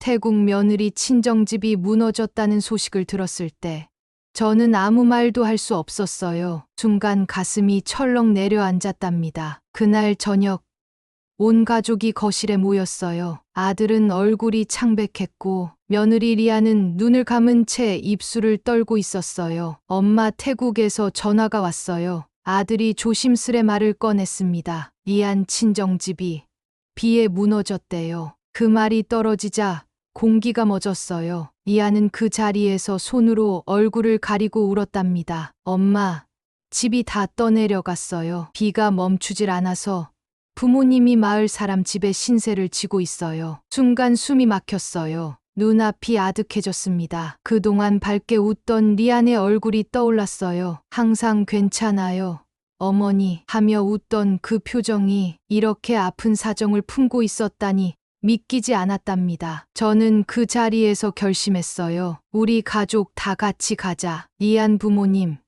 태국 며느리 친정집이 무너졌다는 소식을 들었을 때 저는 아무 말도 할 수 없었어요. 순간 가슴이 철렁 내려앉았답니다. 그날 저녁 온 가족이 거실에 모였어요. 아들은 얼굴이 창백했고 며느리 리아는 눈을 감은 채 입술을 떨고 있었어요. 엄마, 태국에서 전화가 왔어요. 아들이 조심스레 말을 꺼냈습니다. 리안 친정집이 비에 무너졌대요. 그 말이 떨어지자 공기가 멎었어요. 리아는 그 자리에서 손으로 얼굴을 가리고 울었답니다. 엄마, 집이 다 떠내려갔어요. 비가 멈추질 않아서 부모님이 마을 사람 집에 신세를 지고 있어요. 순간 숨이 막혔어요. 눈앞이 아득해졌습니다. 그동안 밝게 웃던 리안의 얼굴이 떠올랐어요. 항상 괜찮아요, 어머니 하며 웃던 그 표정이 이렇게 아픈 사정을 품고 있었다니 믿기지 않았답니다. 저는 그 자리에서 결심했어요. 우리 가족 다 같이 가자. 리안 부모님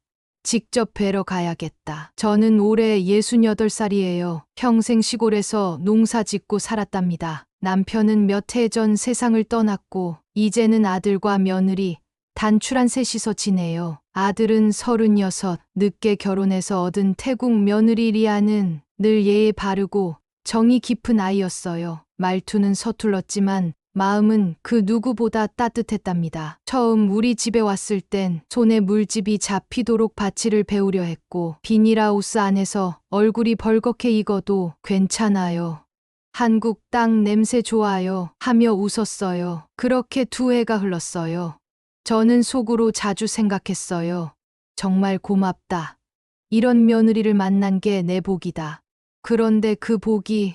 직접 뵈러 가야겠다. 저는 올해 68살이에요. 평생 시골에서 농사 짓고 살았답니다. 남편은 몇 해 전 세상을 떠났고 이제는 아들과 며느리 단출한 셋이서 지내요. 아들은 36, 늦게 결혼해서 얻은 태국 며느리 리아는 늘 예의 바르고 정이 깊은 아이였어요. 말투는 서툴렀지만 마음은 그 누구보다 따뜻했답니다. 처음 우리 집에 왔을 땐 손에 물집이 잡히도록 바치를 배우려 했고 비닐하우스 안에서 얼굴이 벌겋게 익어도 괜찮아요, 한국 땅 냄새 좋아요 하며 웃었어요. 그렇게 2해가 흘렀어요. 저는 속으로 자주 생각했어요. 정말 고맙다. 이런 며느리를 만난 게 내 복이다. 그런데 그 복이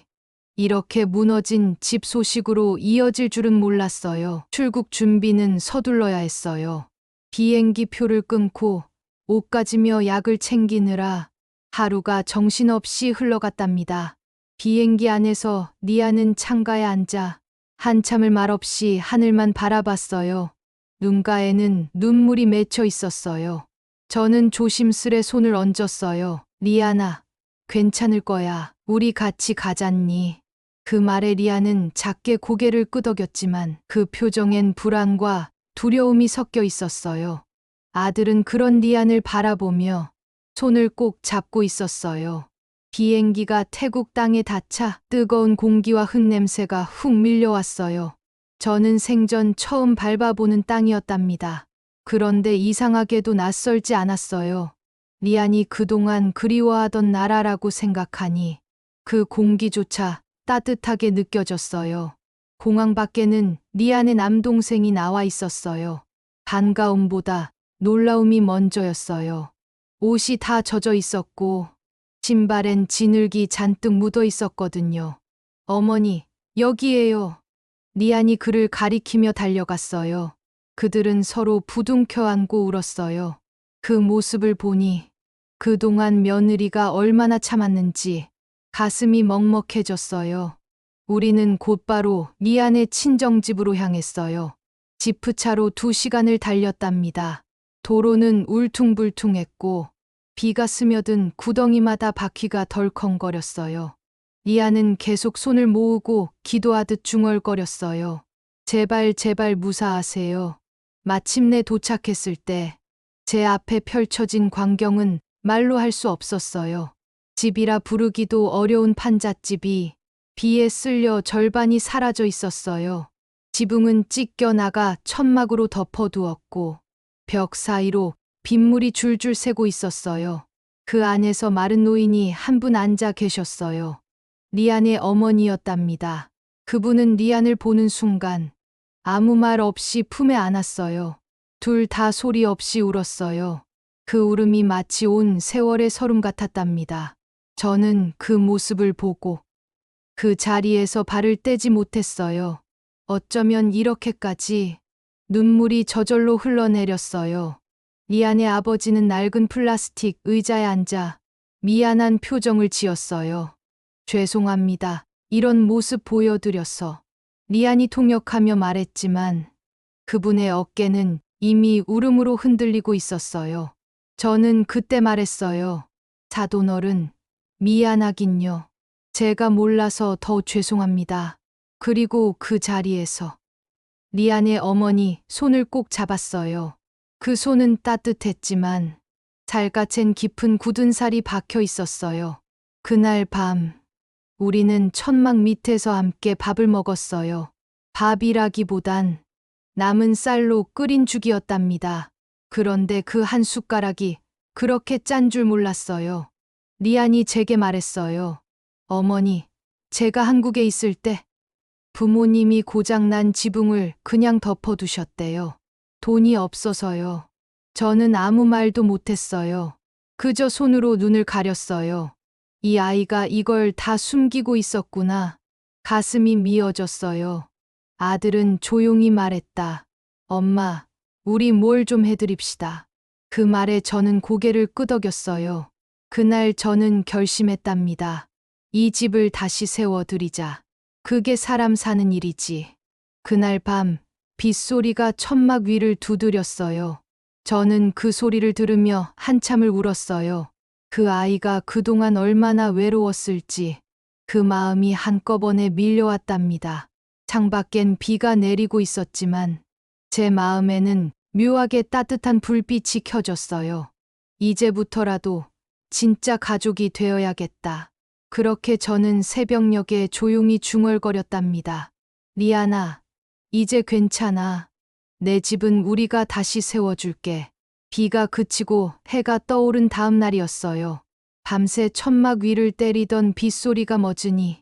이렇게 무너진 집 소식으로 이어질 줄은 몰랐어요. 출국 준비는 서둘러야 했어요. 비행기 표를 끊고 옷 가지며 약을 챙기느라 하루가 정신없이 흘러갔답니다. 비행기 안에서 리아는 창가에 앉아 한참을 말없이 하늘만 바라봤어요. 눈가에는 눈물이 맺혀 있었어요. 저는 조심스레 손을 얹었어요. 리아나, 괜찮을 거야. 우리 같이 가잖니. 그 말에 리아는 작게 고개를 끄덕였지만 그 표정엔 불안과 두려움이 섞여 있었어요. 아들은 그런 리안을 바라보며 손을 꼭 잡고 있었어요. 비행기가 태국 땅에 닿자 뜨거운 공기와 흙냄새가 훅 밀려왔어요. 저는 생전 처음 밟아보는 땅이었답니다. 그런데 이상하게도 낯설지 않았어요. 리안이 그동안 그리워하던 나라라고 생각하니 그 공기조차 따뜻하게 느껴졌어요. 공항 밖에는 리안의 남동생이 나와 있었어요. 반가움보다 놀라움이 먼저였어요. 옷이 다 젖어 있었고 신발엔 진흙이 잔뜩 묻어 있었거든요. 어머니, 여기에요. 리안이 그를 가리키며 달려갔어요. 그들은 서로 부둥켜 안고 울었어요. 그 모습을 보니 그동안 며느리가 얼마나 참았는지 가슴이 먹먹해졌어요. 우리는 곧바로 리안의 친정집으로 향했어요. 지프차로 2시간을 달렸답니다. 도로는 울퉁불퉁했고 비가 스며든 구덩이마다 바퀴가 덜컹거렸어요. 리안은 계속 손을 모으고 기도하듯 중얼거렸어요. 제발 제발 무사하세요. 마침내 도착했을 때 제 앞에 펼쳐진 광경은 말로 할 수 없었어요. 집이라 부르기도 어려운 판잣집이 비에 쓸려 절반이 사라져 있었어요. 지붕은 찢겨 나가 천막으로 덮어두었고 벽 사이로 빗물이 줄줄 새고 있었어요. 그 안에서 마른 노인이 한 분 앉아 계셨어요. 리안의 어머니였답니다. 그분은 리안을 보는 순간 아무 말 없이 품에 안았어요. 둘 다 소리 없이 울었어요. 그 울음이 마치 온 세월의 서름 같았답니다. 저는 그 모습을 보고 그 자리에서 발을 떼지 못했어요. 어쩌면 이렇게까지 눈물이 저절로 흘러내렸어요. 리안의 아버지는 낡은 플라스틱 의자에 앉아 미안한 표정을 지었어요. 죄송합니다. 이런 모습 보여드려서. 리안이 통역하며 말했지만 그분의 어깨는 이미 울음으로 흔들리고 있었어요. 저는 그때 말했어요. 사돈어른, 미안하긴요. 제가 몰라서 더 죄송합니다. 그리고 그 자리에서 리안의 어머니 손을 꼭 잡았어요. 그 손은 따뜻했지만 살갗엔 깊은 굳은 살이 박혀 있었어요. 그날 밤 우리는 천막 밑에서 함께 밥을 먹었어요. 밥이라기보단 남은 쌀로 끓인 죽이었답니다. 그런데 그 한 숟가락이 그렇게 짠 줄 몰랐어요. 리안이 제게 말했어요. 어머니, 제가 한국에 있을 때 부모님이 고장난 지붕을 그냥 덮어두셨대요. 돈이 없어서요. 저는 아무 말도 못했어요. 그저 손으로 눈을 가렸어요. 이 아이가 이걸 다 숨기고 있었구나. 가슴이 미어졌어요. 아들은 조용히 말했다. 엄마, 우리 뭘 좀 해드립시다. 그 말에 저는 고개를 끄덕였어요. 그날 저는 결심했답니다. 이 집을 다시 세워드리자. 그게 사람 사는 일이지. 그날 밤 빗소리가 천막 위를 두드렸어요. 저는 그 소리를 들으며 한참을 울었어요. 그 아이가 그동안 얼마나 외로웠을지 그 마음이 한꺼번에 밀려왔답니다. 창밖엔 비가 내리고 있었지만 제 마음에는 묘하게 따뜻한 불빛이 켜졌어요. 이제부터라도 진짜 가족이 되어야겠다. 그렇게 저는 새벽녘에 조용히 중얼거렸답니다. 리안아, 이제 괜찮아. 내 집은 우리가 다시 세워줄게. 비가 그치고 해가 떠오른 다음 날이었어요. 밤새 천막 위를 때리던 빗소리가 멎으니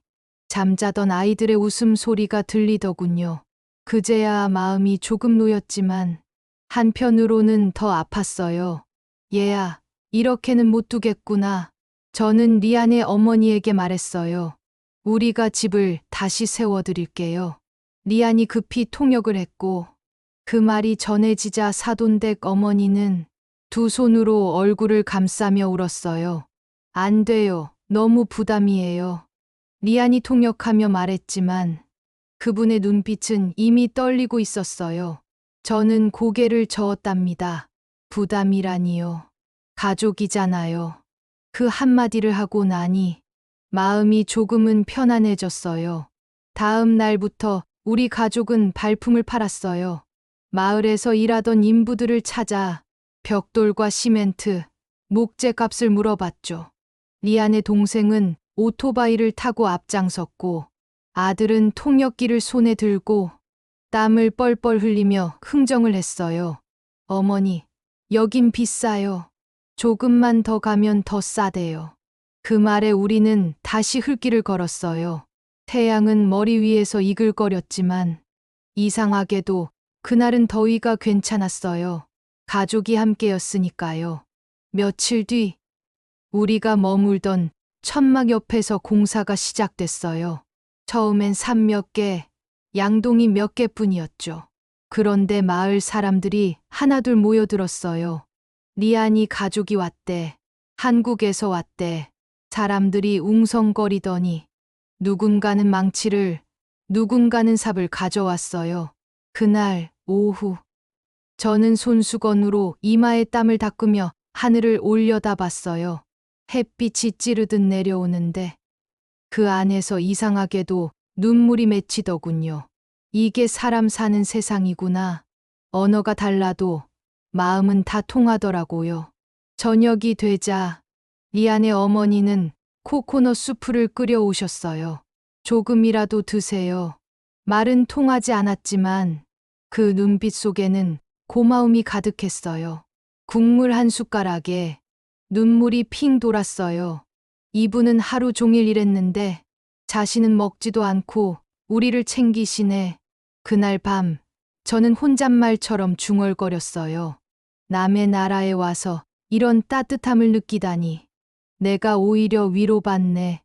잠자던 아이들의 웃음소리가 들리더군요. 그제야 마음이 조금 놓였지만 한편으로는 더 아팠어요. 얘야, 이렇게는 못 두겠구나. 저는 리안의 어머니에게 말했어요. 우리가 집을 다시 세워드릴게요. 리안이 급히 통역을 했고 그 말이 전해지자 사돈댁 어머니는 두 손으로 얼굴을 감싸며 울었어요. 안 돼요. 너무 부담이에요. 리안이 통역하며 말했지만 그분의 눈빛은 이미 떨리고 있었어요. 저는 고개를 저었답니다. 부담이라니요. 가족이잖아요. 그 한마디를 하고 나니 마음이 조금은 편안해졌어요. 다음 날부터 우리 가족은 발품을 팔았어요. 마을에서 일하던 인부들을 찾아 벽돌과 시멘트, 목재 값을 물어봤죠. 리안의 동생은 오토바이를 타고 앞장섰고 아들은 통역기를 손에 들고 땀을 뻘뻘 흘리며 흥정을 했어요. 어머니, 여긴 비싸요. 조금만 더 가면 더 싸대요. 그 말에 우리는 다시 흘길을 걸었어요. 태양은 머리 위에서 이글거렸지만 이상하게도 그날은 더위가 괜찮았어요. 가족이 함께였으니까요. 며칠 뒤 우리가 머물던 천막 옆에서 공사가 시작됐어요. 처음엔 산 몇 개, 양동이 몇 개뿐이었죠. 그런데 마을 사람들이 하나둘 모여들었어요. 리안이 가족이 왔대. 한국에서 왔대. 사람들이 웅성거리더니 누군가는 망치를, 누군가는 삽을 가져왔어요. 그날 오후 저는 손수건으로 이마에 땀을 닦으며 하늘을 올려다봤어요. 햇빛이 찌르듯 내려오는데 그 안에서 이상하게도 눈물이 맺히더군요. 이게 사람 사는 세상이구나. 언어가 달라도 마음은 다 통하더라고요. 저녁이 되자 리안의 어머니는 코코넛 수프를 끓여오셨어요. 조금이라도 드세요. 말은 통하지 않았지만 그 눈빛 속에는 고마움이 가득했어요. 국물 한 숟가락에 눈물이 핑 돌았어요. 이분은 하루 종일 일했는데 자신은 먹지도 않고 우리를 챙기시네. 그날 밤 저는 혼잣말처럼 중얼거렸어요. 남의 나라에 와서 이런 따뜻함을 느끼다니. 내가 오히려 위로받네.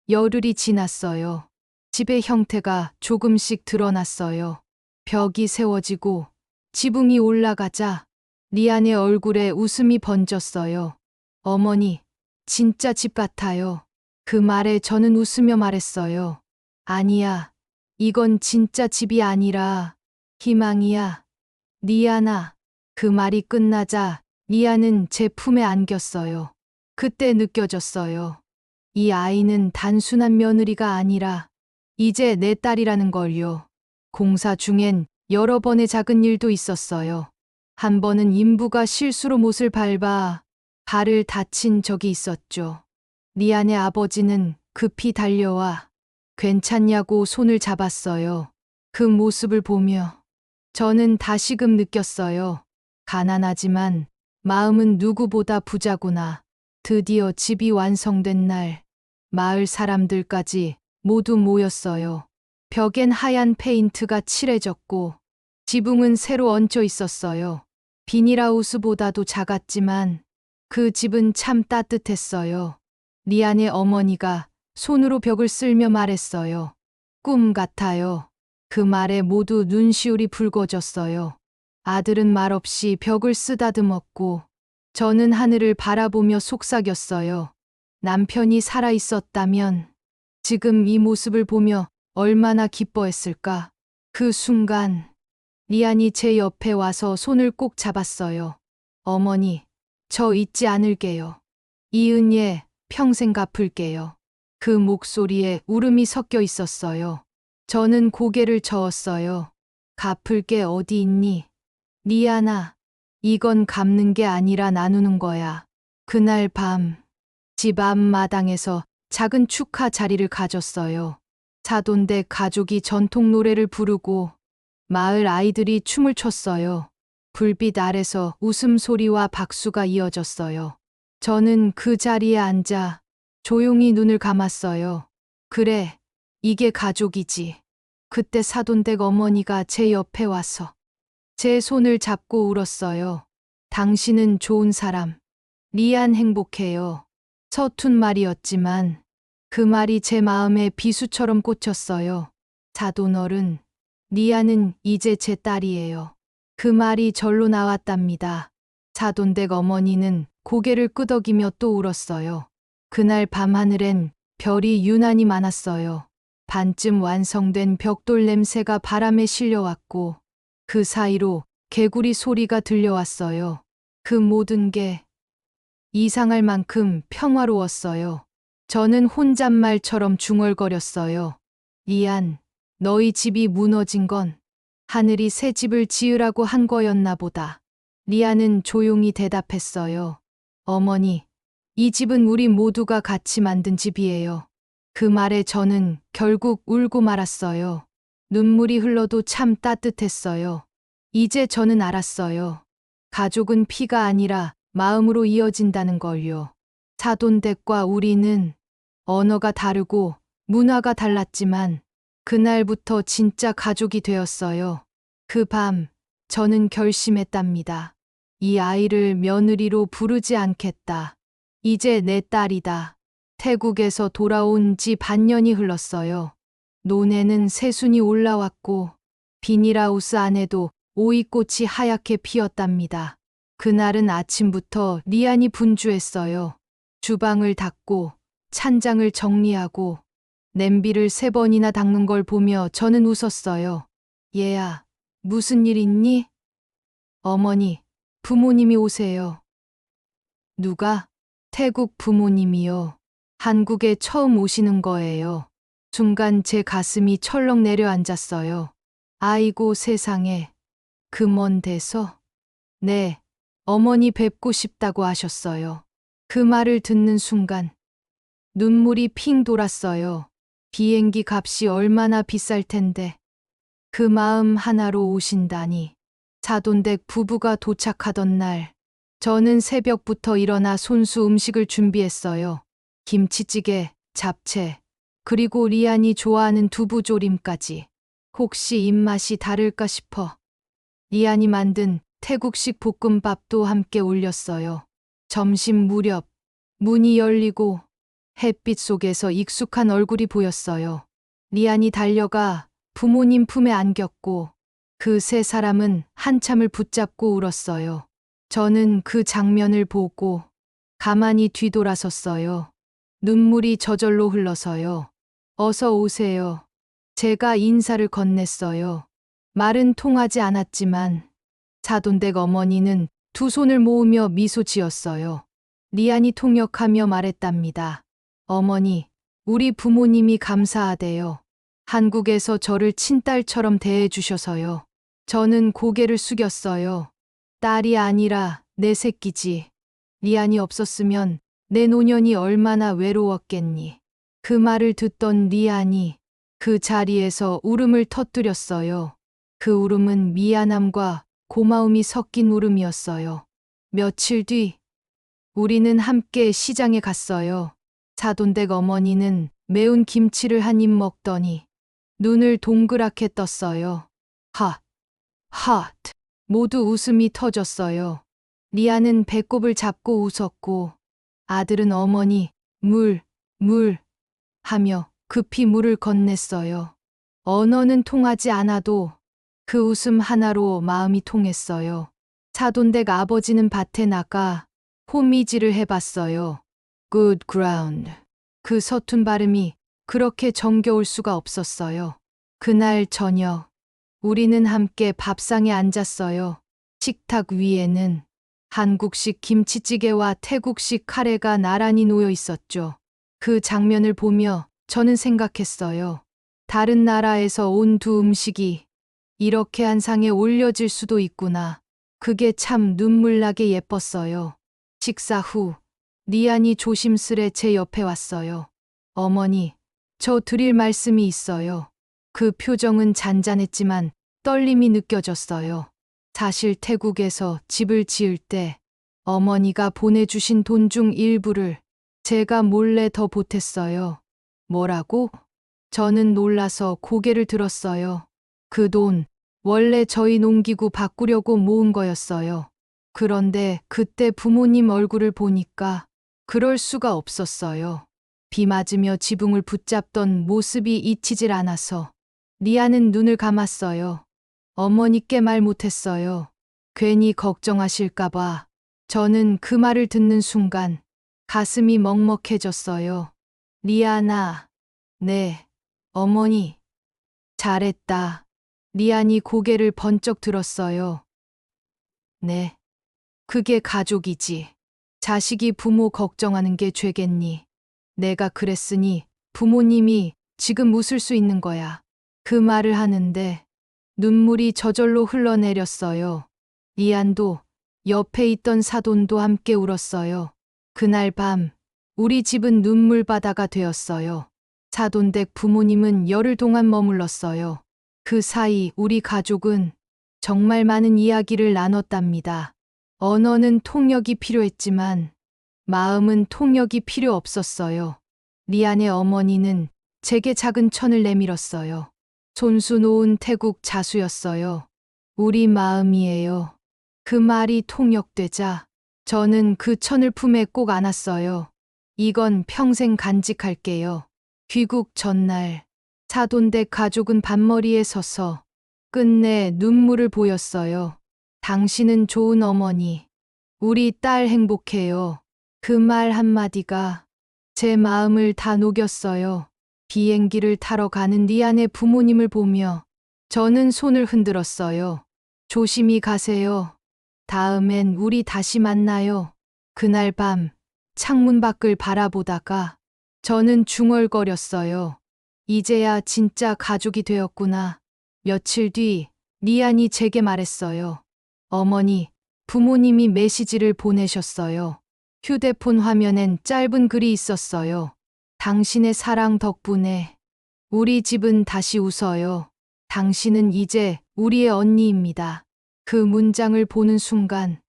열흘이 지났어요. 집의 형태가 조금씩 드러났어요. 벽이 세워지고 지붕이 올라가자 리안의 얼굴에 웃음이 번졌어요. 어머니, 진짜 집 같아요. 그 말에 저는 웃으며 말했어요. 아니야, 이건 진짜 집이 아니라 희망이야. 리안아. 그 말이 끝나자 리안은 제 품에 안겼어요. 그때 느껴졌어요. 이 아이는 단순한 며느리가 아니라 이제 내 딸이라는 걸요. 공사 중엔 여러 번의 작은 일도 있었어요. 한 번은 인부가 실수로 못을 밟아 발을 다친 적이 있었죠. 리안의 아버지는 급히 달려와 괜찮냐고 손을 잡았어요. 그 모습을 보며 저는 다시금 느꼈어요. 가난하지만 마음은 누구보다 부자구나. 드디어 집이 완성된 날, 마을 사람들까지 모두 모였어요. 벽엔 하얀 페인트가 칠해졌고 지붕은 새로 얹혀 있었어요. 비닐하우스보다도 작았지만 그 집은 참 따뜻했어요. 리안의 어머니가 손으로 벽을 쓸며 말했어요. 꿈 같아요. 그 말에 모두 눈시울이 붉어졌어요. 아들은 말없이 벽을 쓰다듬었고 저는 하늘을 바라보며 속삭였어요. 남편이 살아 있었다면 지금 이 모습을 보며 얼마나 기뻐했을까. 그 순간 리안이 제 옆에 와서 손을 꼭 잡았어요. 어머니, 저 잊지 않을게요. 이 은혜 평생 갚을게요. 그 목소리에 울음이 섞여 있었어요. 저는 고개를 저었어요. 갚을 게 어디 있니? 리안아, 이건 갚는 게 아니라 나누는 거야. 그날 밤, 집 앞마당에서 작은 축하 자리를 가졌어요. 사돈댁 가족이 전통 노래를 부르고 마을 아이들이 춤을 췄어요. 불빛 아래서 웃음소리와 박수가 이어졌어요. 저는 그 자리에 앉아 조용히 눈을 감았어요. 그래, 이게 가족이지. 그때 사돈댁 어머니가 제 옆에 와서 제 손을 잡고 울었어요. 당신은 좋은 사람. 리안 행복해요. 서툰 말이었지만 그 말이 제 마음에 비수처럼 꽂혔어요. 사돈어른, 리안은 이제 제 딸이에요. 그 말이 절로 나왔답니다. 사돈댁 어머니는 고개를 끄덕이며 또 울었어요. 그날 밤하늘엔 별이 유난히 많았어요. 반쯤 완성된 벽돌 냄새가 바람에 실려왔고 그 사이로 개구리 소리가 들려왔어요. 그 모든 게 이상할 만큼 평화로웠어요. 저는 혼잣말처럼 중얼거렸어요. 리안, 너희 집이 무너진 건 하늘이 새 집을 지으라고 한 거였나 보다. 리안은 조용히 대답했어요. 어머니, 이 집은 우리 모두가 같이 만든 집이에요. 그 말에 저는 결국 울고 말았어요. 눈물이 흘러도 참 따뜻했어요. 이제 저는 알았어요. 가족은 피가 아니라 마음으로 이어진다는 걸요. 사돈댁과 우리는 언어가 다르고 문화가 달랐지만 그날부터 진짜 가족이 되었어요. 그 밤 저는 결심했답니다. 이 아이를 며느리로 부르지 않겠다. 이제 내 딸이다. 태국에서 돌아온 지 반년이 흘렀어요. 논에는 새순이 올라왔고 비닐하우스 안에도 오이꽃이 하얗게 피었답니다. 그날은 아침부터 리안이 분주했어요. 주방을 닦고 찬장을 정리하고 냄비를 3번이나 닦는 걸 보며 저는 웃었어요. 얘야, 무슨 일 있니? 어머니, 부모님이 오세요. 누가? 태국 부모님이요. 한국에 처음 오시는 거예요. 순간 제 가슴이 철렁 내려앉았어요. 아이고 세상에, 그 먼 데서? 네, 어머니 뵙고 싶다고 하셨어요. 그 말을 듣는 순간 눈물이 핑 돌았어요. 비행기 값이 얼마나 비쌀 텐데 그 마음 하나로 오신다니. 사돈댁 부부가 도착하던 날 저는 새벽부터 일어나 손수 음식을 준비했어요. 김치찌개, 잡채, 그리고 리안이 좋아하는 두부조림까지. 혹시 입맛이 다를까 싶어 리안이 만든 태국식 볶음밥도 함께 올렸어요. 점심 무렵 문이 열리고 햇빛 속에서 익숙한 얼굴이 보였어요. 리안이 달려가 부모님 품에 안겼고 그 3사람은 한참을 붙잡고 울었어요. 저는 그 장면을 보고 가만히 뒤돌아섰어요. 눈물이 저절로 흘러서요. 어서 오세요. 제가 인사를 건넸어요. 말은 통하지 않았지만 사돈댁 어머니는 두 손을 모으며 미소 지었어요. 리안이 통역하며 말했답니다. 어머니, 우리 부모님이 감사하대요. 한국에서 저를 친딸처럼 대해주셔서요. 저는 고개를 숙였어요. 딸이 아니라 내 새끼지. 리안이 없었으면 내 노년이 얼마나 외로웠겠니. 그 말을 듣던 리안이 그 자리에서 울음을 터뜨렸어요. 그 울음은 미안함과 고마움이 섞인 울음이었어요. 며칠 뒤 우리는 함께 시장에 갔어요. 사돈댁 어머니는 매운 김치를 한 입 먹더니 눈을 동그랗게 떴어요. 핫. 모두 웃음이 터졌어요. 리아는 배꼽을 잡고 웃었고 아들은 어머니 물 하며 급히 물을 건넸어요. 언어는 통하지 않아도 그 웃음 하나로 마음이 통했어요. 사돈댁 아버지는 밭에 나가 호미질을 해봤어요. Good ground. 그 서툰 발음이 그렇게 정겨울 수가 없었어요. 그날 저녁 우리는 함께 밥상에 앉았어요. 식탁 위에는 한국식 김치찌개와 태국식 카레가 나란히 놓여 있었죠. 그 장면을 보며 저는 생각했어요. 다른 나라에서 온 두 음식이 이렇게 한 상에 올려질 수도 있구나. 그게 참 눈물나게 예뻤어요. 식사 후 리안이 조심스레 제 옆에 왔어요. 어머니, 저 드릴 말씀이 있어요. 그 표정은 잔잔했지만 떨림이 느껴졌어요. 사실 태국에서 집을 지을 때 어머니가 보내주신 돈 중 일부를 제가 몰래 더 보탰어요. 뭐라고? 저는 놀라서 고개를 들었어요. 그 돈, 원래 저희 농기구 바꾸려고 모은 거였어요. 그런데 그때 부모님 얼굴을 보니까 그럴 수가 없었어요. 비 맞으며 지붕을 붙잡던 모습이 잊히질 않아서 리아는 눈을 감았어요. 어머니께 말 못했어요. 괜히 걱정하실까봐. 저는 그 말을 듣는 순간 가슴이 먹먹해졌어요. 리아나, 네, 어머니, 잘했다. 리안이 고개를 번쩍 들었어요. 네, 그게 가족이지. 자식이 부모 걱정하는 게 죄겠니. 내가 그랬으니 부모님이 지금 웃을 수 있는 거야. 그 말을 하는데 눈물이 저절로 흘러내렸어요. 리안도 옆에 있던 사돈도 함께 울었어요. 그날 밤 우리 집은 눈물바다가 되었어요. 사돈댁 부모님은 열흘 동안 머물렀어요. 그 사이 우리 가족은 정말 많은 이야기를 나눴답니다. 언어는 통역이 필요했지만 마음은 통역이 필요 없었어요. 리안의 어머니는 제게 작은 천을 내밀었어요. 손수 놓은 태국 자수였어요. 우리 마음이에요. 그 말이 통역되자 저는 그 천을 품에 꼭 안았어요. 이건 평생 간직할게요. 귀국 전날 사돈댁 가족은 밭머리에 서서 끝내 눈물을 보였어요. 당신은 좋은 어머니. 우리 딸 행복해요. 그 말 한마디가 제 마음을 다 녹였어요. 비행기를 타러 가는 리안의 부모님을 보며 저는 손을 흔들었어요. 조심히 가세요. 다음엔 우리 다시 만나요. 그날 밤 창문 밖을 바라보다가 저는 중얼거렸어요. 이제야 진짜 가족이 되었구나. 며칠 뒤 리안이 제게 말했어요. 어머니, 부모님이 메시지를 보내셨어요. 휴대폰 화면엔 짧은 글이 있었어요. 당신의 사랑 덕분에 우리 집은 다시 웃어요. 당신은 이제 우리의 언니입니다. 그 문장을 보는 순간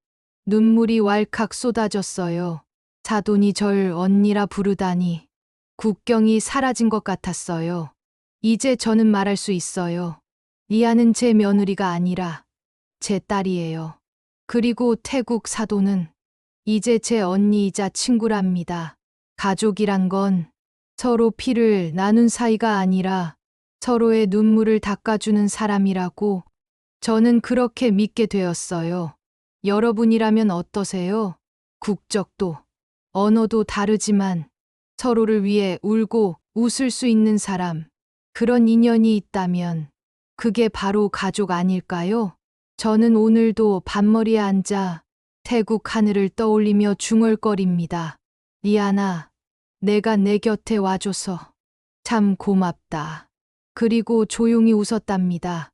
눈물이 왈칵 쏟아졌어요. 사돈이 절 언니라 부르다니 국경이 사라진 것 같았어요. 이제 저는 말할 수 있어요. 리아는 제 며느리가 아니라 제 딸이에요. 그리고 태국 사돈은 이제 제 언니이자 친구랍니다. 가족이란 건 서로 피를 나눈 사이가 아니라 서로의 눈물을 닦아주는 사람이라고 저는 그렇게 믿게 되었어요. 여러분이라면 어떠세요? 국적도, 언어도 다르지만 서로를 위해 울고 웃을 수 있는 사람, 그런 인연이 있다면 그게 바로 가족 아닐까요? 저는 오늘도 밭머리에 앉아 태국 하늘을 떠올리며 중얼거립니다. 리안아, 내가 내 곁에 와줘서 참 고맙다. 그리고 조용히 웃었답니다.